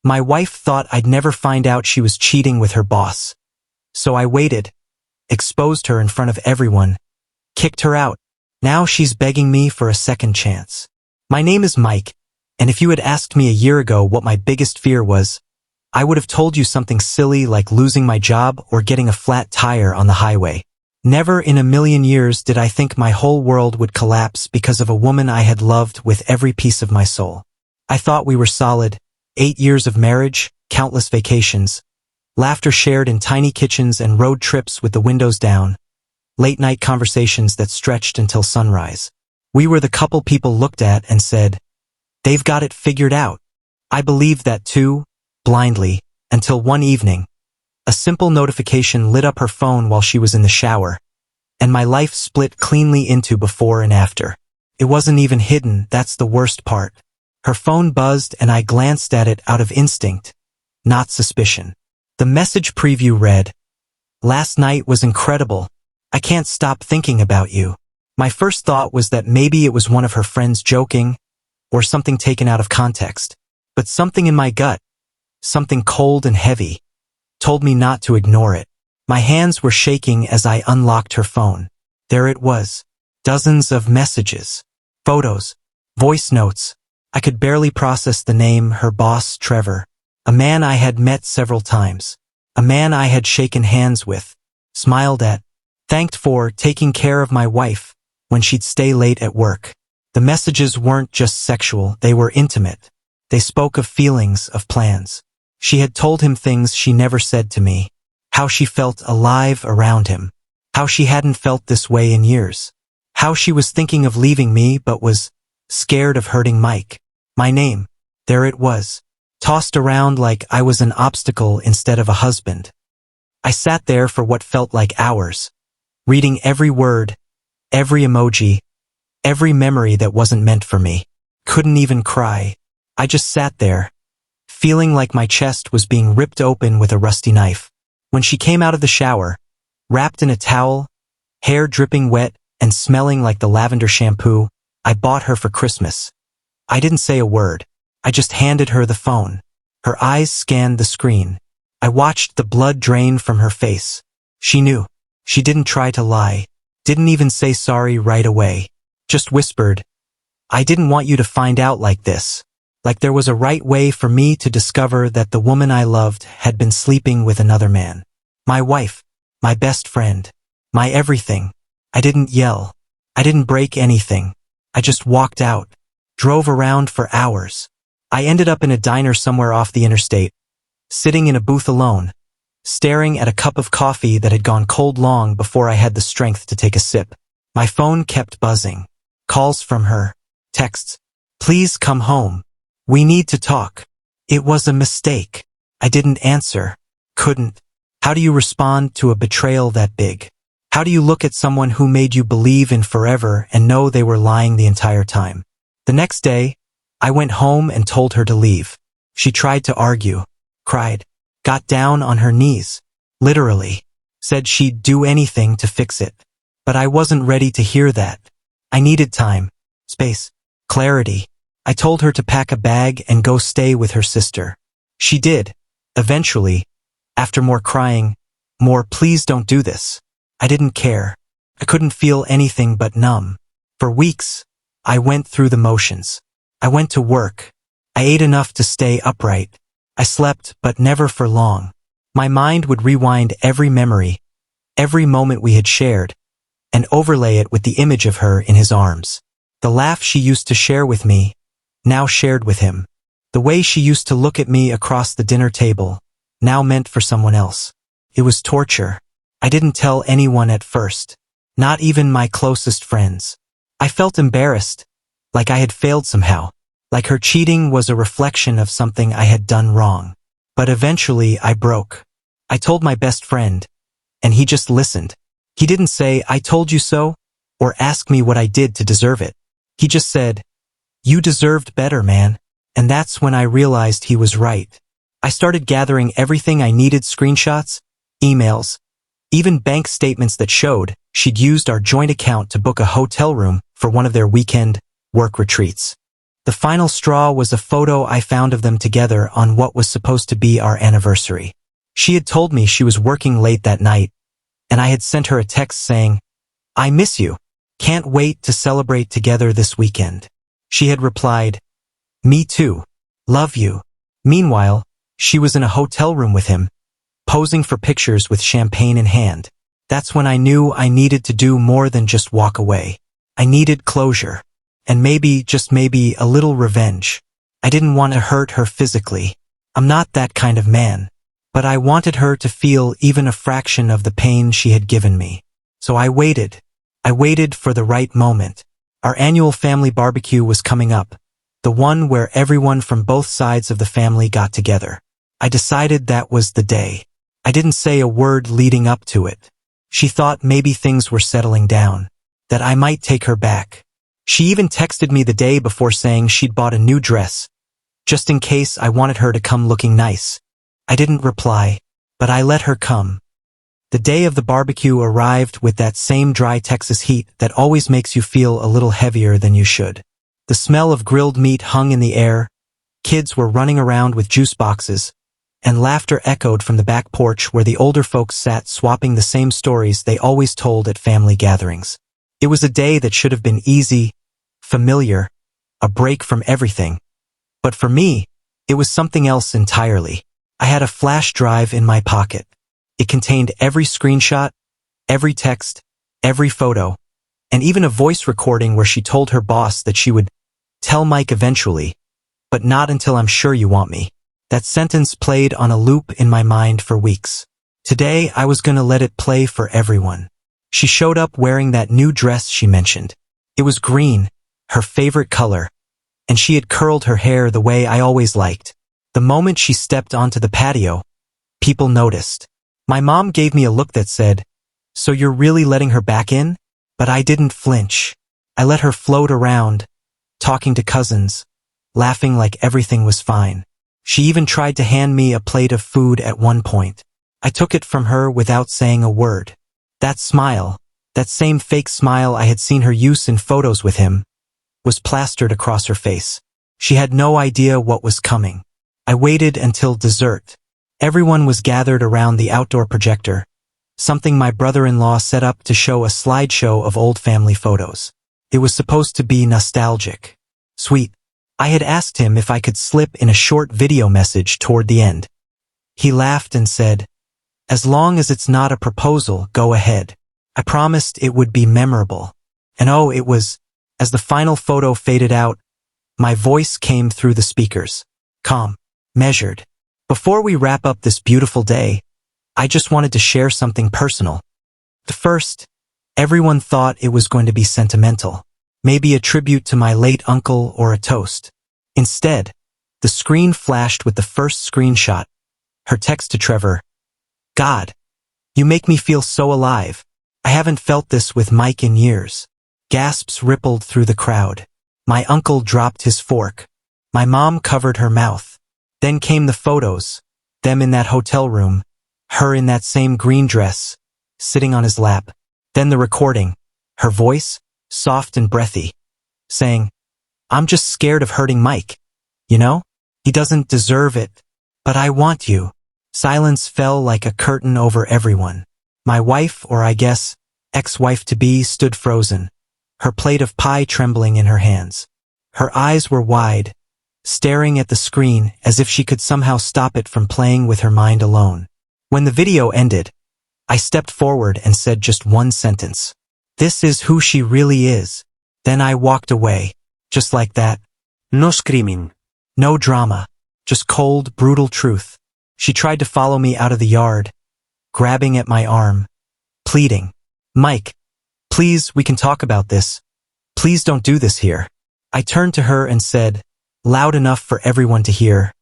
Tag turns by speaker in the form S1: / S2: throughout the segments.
S1: My wife thought I'd never find out she was cheating with her boss. So I waited, exposed her in front of everyone, kicked her out. Now she's begging me for a second chance. My name is Mike, and if you had asked me a year ago what my biggest fear was, I would have told you something silly like losing my job or getting a flat tire on the highway. Never in a million years did I think my whole world would collapse because of a woman I had loved with every piece of my soul. I thought we were solid, 8 years of marriage, countless vacations, laughter shared in tiny kitchens and road trips with the windows down, late-night conversations that stretched until sunrise. We were the couple people looked at and said, "They've got it figured out." I believed that too, blindly, until one evening, a simple notification lit up her phone while she was in the shower, and my life split cleanly into before and after. It wasn't even hidden, that's the worst part. Her phone buzzed and I glanced at it out of instinct, not suspicion. The message preview read, "Last night was incredible. I can't stop thinking about you." My first thought was that maybe it was one of her friends joking, or something taken out of context. But something in my gut, something cold and heavy, told me not to ignore it. My hands were shaking as I unlocked her phone. There it was. Dozens of messages, photos, voice notes. I could barely process the name, her boss, Trevor. A man I had met several times. A man I had shaken hands with, smiled at, thanked for taking care of my wife when she'd stay late at work. The messages weren't just sexual, they were intimate. They spoke of feelings, of plans. She had told him things she never said to me. How she felt alive around him. How she hadn't felt this way in years. How she was thinking of leaving me but was scared of hurting Mike. My name, there it was, tossed around like I was an obstacle instead of a husband. I sat there for what felt like hours, reading every word, every emoji, every memory that wasn't meant for me. Couldn't even cry. I just sat there, feeling like my chest was being ripped open with a rusty knife. When she came out of the shower, wrapped in a towel, hair dripping wet and smelling like the lavender shampoo I bought her for Christmas, I didn't say a word. I just handed her the phone. Her eyes scanned the screen. I watched the blood drain from her face. She knew. She didn't try to lie. Didn't even say sorry right away. Just whispered, "I didn't want you to find out like this." Like there was a right way for me to discover that the woman I loved had been sleeping with another man. My wife, my best friend, my everything. I didn't yell. I didn't break anything. I just walked out, drove around for hours. I ended up in a diner somewhere off the interstate, sitting in a booth alone, staring at a cup of coffee that had gone cold long before I had the strength to take a sip. My phone kept buzzing. Calls from her. Texts. "Please come home. We need to talk." It was a mistake. I didn't answer. Couldn't. How do you respond to a betrayal that big? How do you look at someone who made you believe in forever and know they were lying the entire time? The next day, I went home and told her to leave. She tried to argue, cried, got down on her knees, literally, said she'd do anything to fix it. But I wasn't ready to hear that. I needed time, space, clarity. I told her to pack a bag and go stay with her sister. She did, eventually, after more crying, more "please don't do this." I didn't care. I couldn't feel anything but numb. For weeks, I went through the motions. I went to work. I ate enough to stay upright. I slept, but never for long. My mind would rewind every memory, every moment we had shared, and overlay it with the image of her in his arms. The laugh she used to share with me, now shared with him. The way she used to look at me across the dinner table, now meant for someone else. It was torture. I didn't tell anyone at first, not even my closest friends. I felt embarrassed, like I had failed somehow, like her cheating was a reflection of something I had done wrong. But eventually I broke. I told my best friend, and he just listened. He didn't say, "I told you so," or ask me what I did to deserve it. He just said, "You deserved better, man." And that's when I realized he was right. I started gathering everything I needed: screenshots, emails, even bank statements that showed she'd used our joint account to book a hotel room for one of their weekend work retreats. The final straw was a photo I found of them together on what was supposed to be our anniversary. She had told me she was working late that night, and I had sent her a text saying, "I miss you. Can't wait to celebrate together this weekend." She had replied, "Me too. Love you." Meanwhile, she was in a hotel room with him, posing for pictures with champagne in hand. That's when I knew I needed to do more than just walk away. I needed closure. And maybe, just maybe, a little revenge. I didn't want to hurt her physically. I'm not that kind of man. But I wanted her to feel even a fraction of the pain she had given me. So I waited. I waited for the right moment. Our annual family barbecue was coming up, the one where everyone from both sides of the family got together. I decided that was the day. I didn't say a word leading up to it. She thought maybe things were settling down, that I might take her back. She even texted me the day before saying she'd bought a new dress, just in case I wanted her to come looking nice. I didn't reply, but I let her come. The day of the barbecue arrived with that same dry Texas heat that always makes you feel a little heavier than you should. The smell of grilled meat hung in the air, kids were running around with juice boxes, and laughter echoed from the back porch where the older folks sat swapping the same stories they always told at family gatherings. It was a day that should have been easy, familiar, a break from everything. But for me, it was something else entirely. I had a flash drive in my pocket. It contained every screenshot, every text, every photo, and even a voice recording where she told her boss that she would tell Mike eventually, but not until I'm sure you want me. That sentence played on a loop in my mind for weeks. Today, I was gonna let it play for everyone. She showed up wearing that new dress she mentioned. It was green, her favorite color, and she had curled her hair the way I always liked. The moment she stepped onto the patio, people noticed. My mom gave me a look that said, "So you're really letting her back in?" But I didn't flinch. I let her float around, talking to cousins, laughing like everything was fine. She even tried to hand me a plate of food at one point. I took it from her without saying a word. That smile, that same fake smile I had seen her use in photos with him, was plastered across her face. She had no idea what was coming. I waited until dessert. Everyone was gathered around the outdoor projector, something my brother-in-law set up to show a slideshow of old family photos. It was supposed to be nostalgic. Sweet. I had asked him if I could slip in a short video message toward the end. He laughed and said, "As long as it's not a proposal, go ahead." I promised it would be memorable. And oh, it was. As the final photo faded out, my voice came through the speakers. Calm. Measured. Before we wrap up this beautiful day, I just wanted to share something personal. At first, everyone thought it was going to be sentimental, maybe a tribute to my late uncle or a toast. Instead, the screen flashed with the first screenshot, her text to Trevor, "God, you make me feel so alive. I haven't felt this with Mike in years." Gasps rippled through the crowd. My uncle dropped his fork. My mom covered her mouth. Then came the photos, them in that hotel room, her in that same green dress, sitting on his lap. Then the recording, her voice, soft and breathy, saying, "I'm just scared of hurting Mike. You know? He doesn't deserve it. But I want you." Silence fell like a curtain over everyone. My wife, or I guess, ex-wife-to-be, stood frozen, her plate of pie trembling in her hands. Her eyes were wide, staring at the screen as if she could somehow stop it from playing with her mind alone. When the video ended, I stepped forward and said just one sentence. "This is who she really is." Then I walked away, just like that. No screaming. No drama. Just cold, brutal truth. She tried to follow me out of the yard, grabbing at my arm, pleading, "Mike, please, we can talk about this. Please don't do this here." I turned to her and said, loud enough for everyone to hear,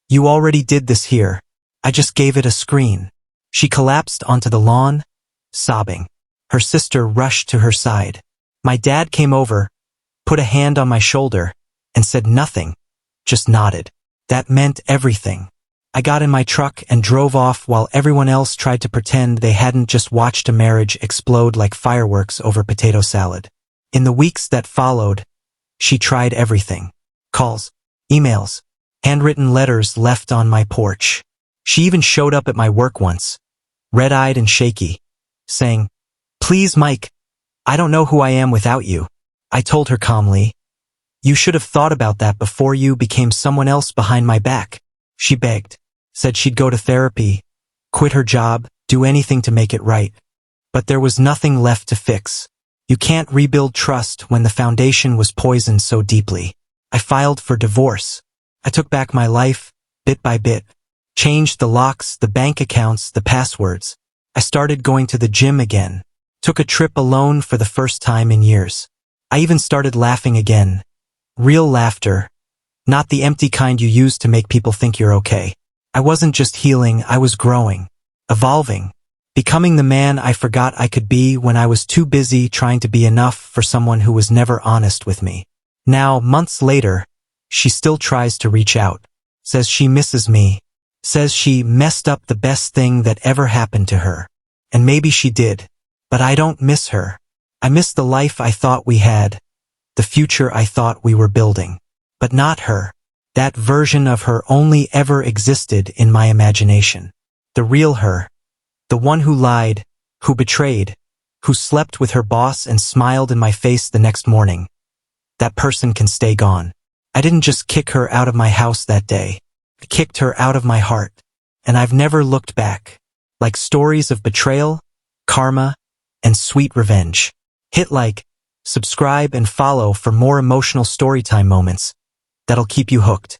S1: "You already did this here. I just gave it a screen." She collapsed onto the lawn, sobbing. Her sister rushed to her side. My dad came over, put a hand on my shoulder, and said nothing, just nodded. That meant everything. I got in my truck and drove off while everyone else tried to pretend they hadn't just watched a marriage explode like fireworks over potato salad. In the weeks that followed, she tried everything. calls, emails, handwritten letters left on my porch. She even showed up at my work once, red-eyed and shaky, saying, "Please, Mike, I don't know who I am without you." I told her calmly, "You should have thought about that before you became someone else behind my back." She begged, said she'd go to therapy, quit her job, do anything to make it right. But there was nothing left to fix. You can't rebuild trust when the foundation was poisoned so deeply. I filed for divorce. I took back my life, bit by bit. Changed the locks, the bank accounts, the passwords. I started going to the gym again. Took a trip alone for the first time in years. I even started laughing again. Real laughter. Not the empty kind you use to make people think you're okay. I wasn't just healing, I was growing. Evolving. Becoming the man I forgot I could be when I was too busy trying to be enough for someone who was never honest with me. Now, months later, she still tries to reach out. Says she misses me. Says she messed up the best thing that ever happened to her. And maybe she did. But I don't miss her. I miss the life I thought we had. The future I thought we were building. But not her. That version of her only ever existed in my imagination. The real her. The one who lied, who betrayed, who slept with her boss and smiled in my face the next morning. That person can stay gone. I didn't just kick her out of my house that day. I kicked her out of my heart. And I've never looked back. Like stories of betrayal, karma, and sweet revenge. Hit like, subscribe, and follow for more emotional storytime moments that'll keep you hooked.